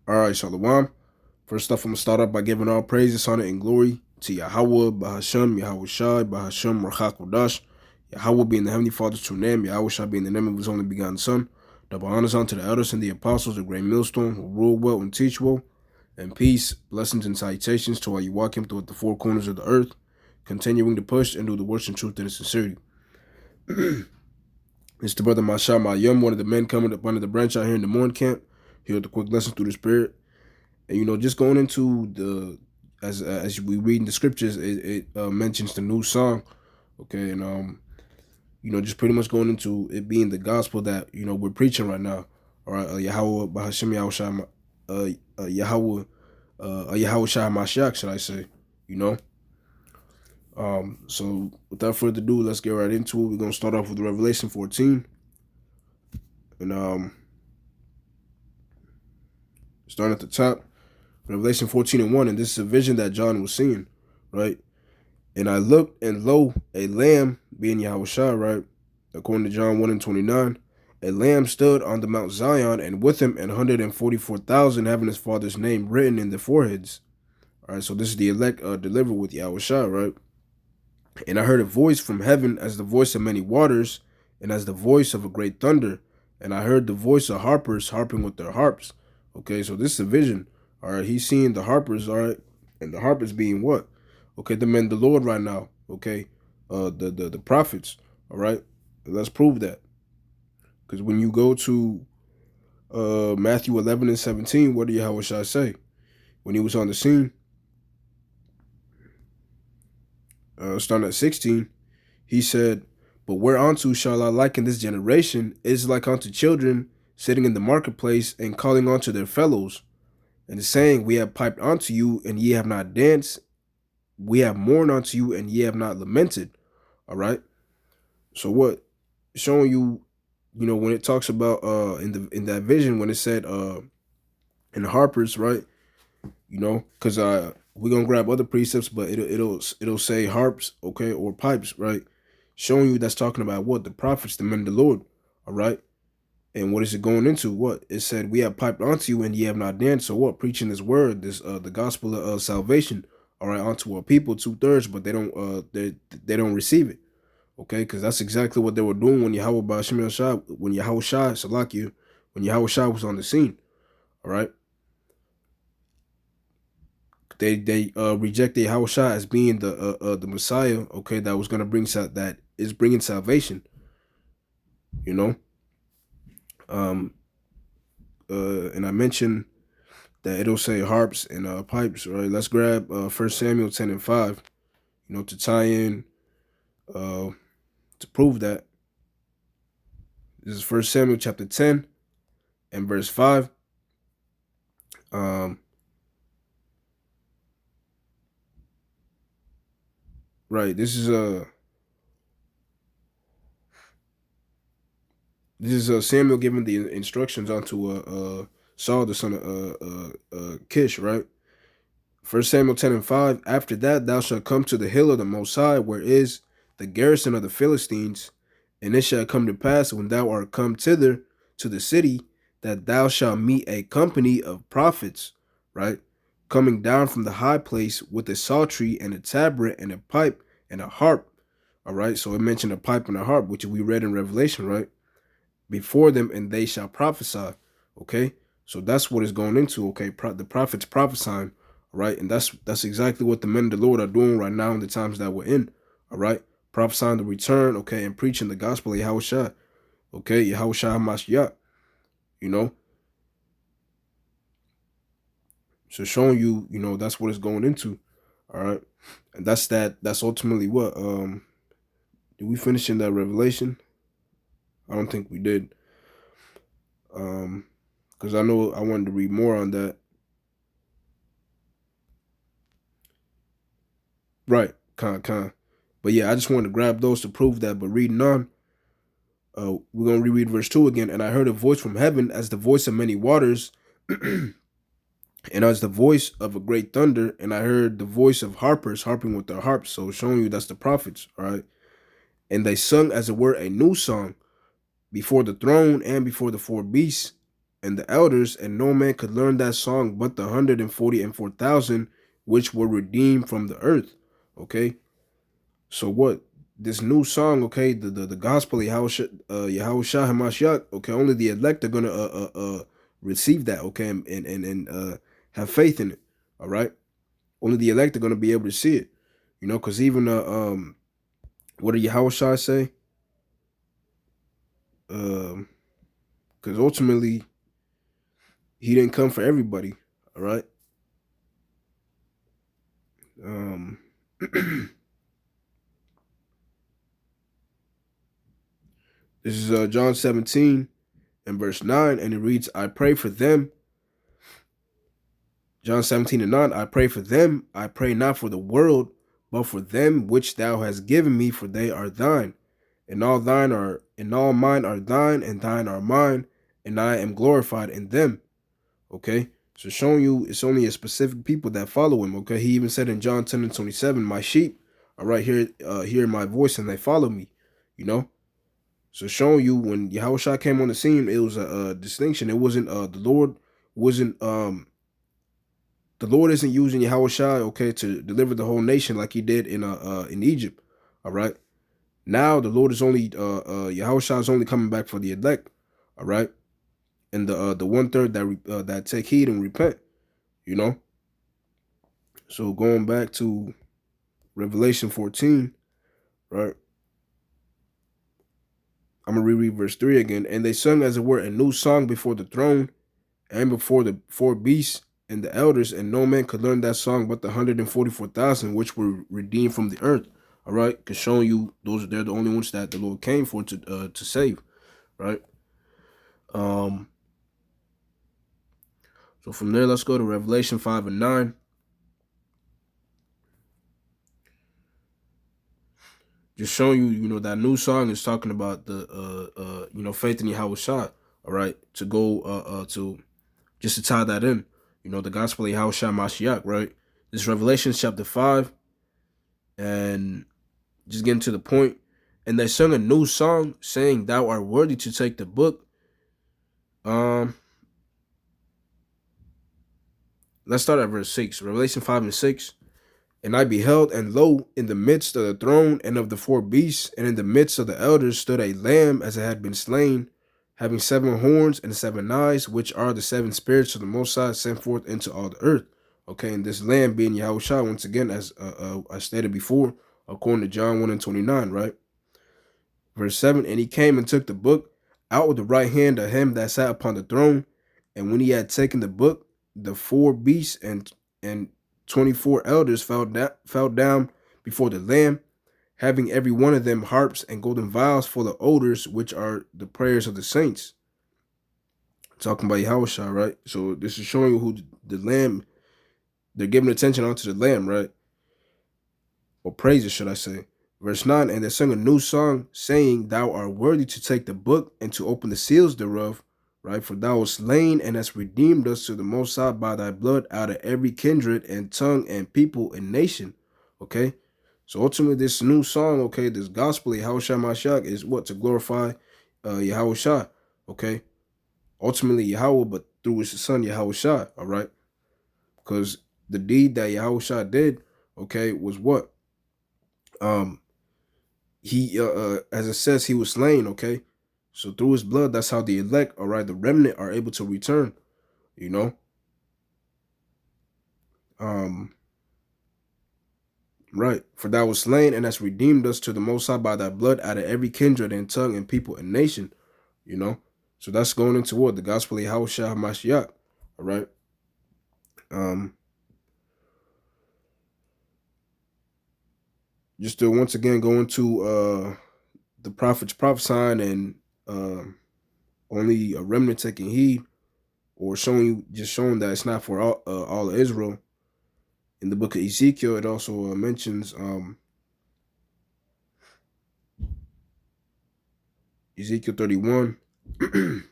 All right, Shalom. First off, I'm going to start off by giving all praises, honor, and glory to Yahweh, Bahasham, Yahweh Shai, Bahasham, Rachak Kodash, Yahweh being the Heavenly Father's true name, Yahweh Shai being the name of his only begotten Son. Double honors unto the elders and the apostles, the great millstone, who rule well and teach well, and peace, blessings, and salutations to all you walk him throughout the four corners of the earth, continuing to push and do the works in truth and in sincerity. It's the brother Masha Mayum, one of the men coming up under the branch out here in the morning camp. Here with the quick lesson through the Spirit. And just going into the as we read in the scriptures, it mentions the new song, okay, and just pretty much going into it being the gospel that we're preaching right now. All right, Yahweh Bahashim Yahweh Shai, Yahweh Yahweh Shai Mashiach, should I say? You know. So without further ado, let's get right into it. We're gonna start off with Revelation 14, and starting at the top. Revelation 14:1, and this is a vision that John was seeing, right? And I looked, and lo, a lamb, being Yahushua, right? According to John 1:29, a lamb stood on the Mount Zion, and with him 144,000 having his father's name written in their foreheads. All right, so this is the elect delivered with Yahushua, right? And I heard a voice from heaven as the voice of many waters, and as the voice of a great thunder. And I heard the voice of harpers harping with their harps. Okay, so this is a vision. All right, he's seeing the harpers, all right, and the harpers being what? Okay, the men, the Lord right now. Okay, the prophets. All right, let's prove that. Because when you go to Matthew 11:17, what do Yahweh Shai say? When he was on the scene, starting at 16, he said, "But whereunto shall I liken this generation? It is like unto children sitting in the marketplace and calling unto their fellows, and saying, We have piped unto you, and ye have not danced. We have mourned unto you, and ye have not lamented." All right. So what? Showing you, when it talks about in that vision, when it said in the Harpers, right? Because we're gonna grab other precepts, but it'll say harps, okay, or pipes, right? Showing you that's talking about what? The prophets, the men of the Lord. All right. And what is it going into? What it said, we have piped unto you, and ye have not danced. So what? Preaching this word, this the gospel of salvation, all right, onto our people, 2/3, but they don't receive it. Okay, because that's exactly what they were doing when Yahweh Ba'ashim Shai, when Yahweh Shai, Salakia, when Yahweh Shai was on the scene. All right. They rejected Yahweh Shai as being the Messiah, okay, that was gonna that is bringing salvation, you know. Um and I mentioned that it'll say harps and pipes, right? Let's grab 1 Samuel 10:5, to tie in to prove that. This is 1 Samuel chapter 10 and verse 5. Right, this is Samuel giving the instructions onto Saul, the son of Kish, right? 1 Samuel 10:5. After that, thou shalt come to the hill of the Most High, where is the garrison of the Philistines. And it shall come to pass, when thou art come thither to the city, that thou shalt meet a company of prophets, right? Coming down from the high place with a psaltery and a tabret and a pipe and a harp. All right. So it mentioned a pipe and a harp, which we read in Revelation, right? Before them, and they shall prophesy. Okay. So that's what it's going into. Okay. The prophets prophesying. All right. And that's exactly what the men of the Lord are doing right now in the times that we're in. All right. Prophesying the return. Okay. And preaching the gospel of Yahweh Shai. Okay. Yahweh Shai HaMashiach. So showing you, that's what it's going into. All right. And that's ultimately what, did we finish in that Revelation? I don't think we did. Because I know I wanted to read more on that. Right, kind. But yeah, I just wanted to grab those to prove that. But reading on, we're gonna reread verse 2 again. And I heard a voice from heaven as the voice of many waters, and as the voice of a great thunder. And I heard the voice of harpers harping with their harps. So showing you that's the prophets, all right. And they sung as it were a new song before the throne and before the four beasts. and the elders, and no man could learn that song but the 144,000 which were redeemed from the earth. Okay, so what? This new song, okay, the gospel of Yahushua Hamashiach, okay, only the elect are gonna receive that, okay, and have faith in it. All right, only the elect are gonna be able to see it, you know, because even what did Yahushua say? Because ultimately he didn't come for everybody. All right. Um, this is John 17 and verse 9, and it reads, I pray for them. John 17 and 9, I pray for them. I pray not for the world, but for them which thou hast given me, for they are thine. And all mine are thine, and thine are mine, and I am glorified in them. Okay. So showing you it's only a specific people that follow him. Okay. He even said in John 10 and 27, my sheep are right here, hear my voice, and they follow me. You know? So showing you when Yahushua came on the scene, it was a distinction. It wasn't wasn't the Lord isn't using Yahushua, okay, to deliver the whole nation like he did in Egypt. All right. Now the Lord is only Yahushua is only coming back for the elect. All right. And the 1/3 that take heed and repent, you know. So going back to Revelation 14, right? I'm gonna reread verse 3 again. And they sung as it were a new song before the throne and before the four beasts and the elders, and no man could learn that song but the 144,000 which were redeemed from the earth. All right, because showing you they're the only ones that the Lord came for to save, right? So from there, let's go to Revelation 5 and 9. Just showing you, you know, that new song is talking about the you know, faith in Yahushua. All right, to go to just to tie that in, you know, the gospel of Yahushua Mashiach, right? This is Revelation chapter 5, and just getting to the point. And they sung a new song, saying, "Thou art worthy to take the book." Let's start at verse 6. Revelation 5 and 6. And I beheld, and lo, in the midst of the throne and of the four beasts, and in the midst of the elders, stood a lamb as it had been slain, having 7 horns and 7 eyes, which are the 7 spirits of the Most High sent forth into all the earth. Okay, and this lamb being Yahushua, once again, as I stated before, according to John 1 and 29, right? Verse 7, and he came and took the book out with the right hand of him that sat upon the throne. And when he had taken the book, the 4 beasts and 24 elders fell down before the Lamb, having every one of them harps and golden vials full of odors, which are the prayers of the saints. Talking about Yahushua, right? So this is showing you who the Lamb, they're giving attention onto the Lamb, right? Or praises, should I say. Verse 9, and they sung a new song, saying, Thou art worthy to take the book and to open the seals thereof, right? For thou wast slain and hast redeemed us to the Most High by thy blood out of every kindred and tongue and people and nation. Okay? So ultimately, this new song, okay, this gospel, Yahushua Mashiach, is what? To glorify Yahushua, okay? Ultimately, Yahweh, but through his son, Yahushua, all right? Because the deed that Yahushua did, okay, was what? He as it says, he was slain, okay? So through his blood, that's how the elect, all right, the remnant are able to return, you know? Right. For thou was slain and hast redeemed us to the Most High by thy blood out of every kindred and tongue and people and nation, you know? So that's going into what? The gospel of Yahushua HaMashiach, all right? Just to once again go into the prophets prophesying and only a remnant taking heed, or showing that it's not for all of Israel. In the book of Ezekiel, it also mentions Ezekiel 31. And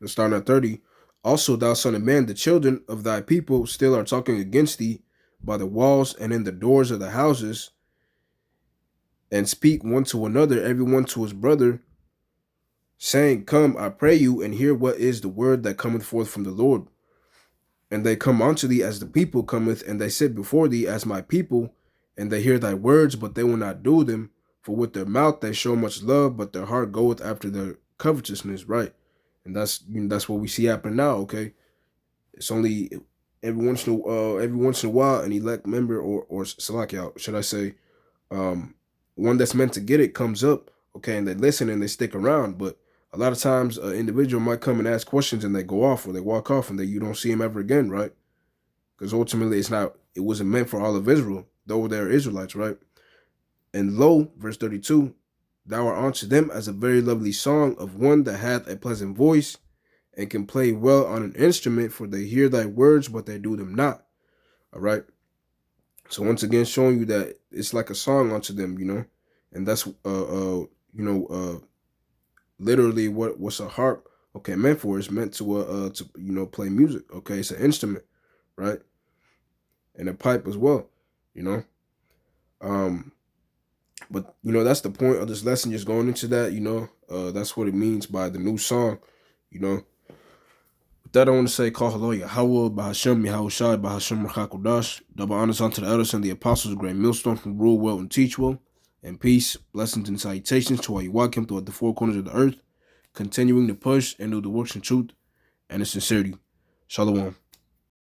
starting at 30. Also, thou son of man, the children of thy people still are talking against thee by the walls and in the doors of the houses, and speak one to another, every one to his brother, saying, Come, I pray you, and hear what is the word that cometh forth from the Lord. And they come unto thee as the people cometh, and they sit before thee as my people, and they hear thy words, but they will not do them. For with their mouth they show much love, but their heart goeth after their covetousness, right? And that's what we see happen now, okay? It's only every once in a while an elect member or Salakia, should I say, um, one that's meant to get it comes up, okay, and they listen and they stick around. But a lot of times, an individual might come and ask questions and they go off or they walk off and you don't see him ever again, right? Because ultimately, it wasn't meant for all of Israel, though they're Israelites, right? And lo, verse 32, thou art unto them as a very lovely song of one that hath a pleasant voice and can play well on an instrument, for they hear thy words, but they do them not. All right. So once again, showing you that it's like a song unto them, and that's literally what's a harp, okay, meant for. It's meant to play music. Okay, it's an instrument, right, and a pipe as well, you know. Um, but that's the point of this lesson. Just going into that, that's what it means by the new song, you know. With that, I want to say, Call hello, Yahweh, Bahashem, Yahushai, Bahashem, Rachakodash. Double honors unto the elders and the apostles, great millstone who rule well and teach well. And peace, blessings, and salutations to all you walk him throughout the four corners of the earth, continuing to push and do the works in truth and in sincerity. Shalom.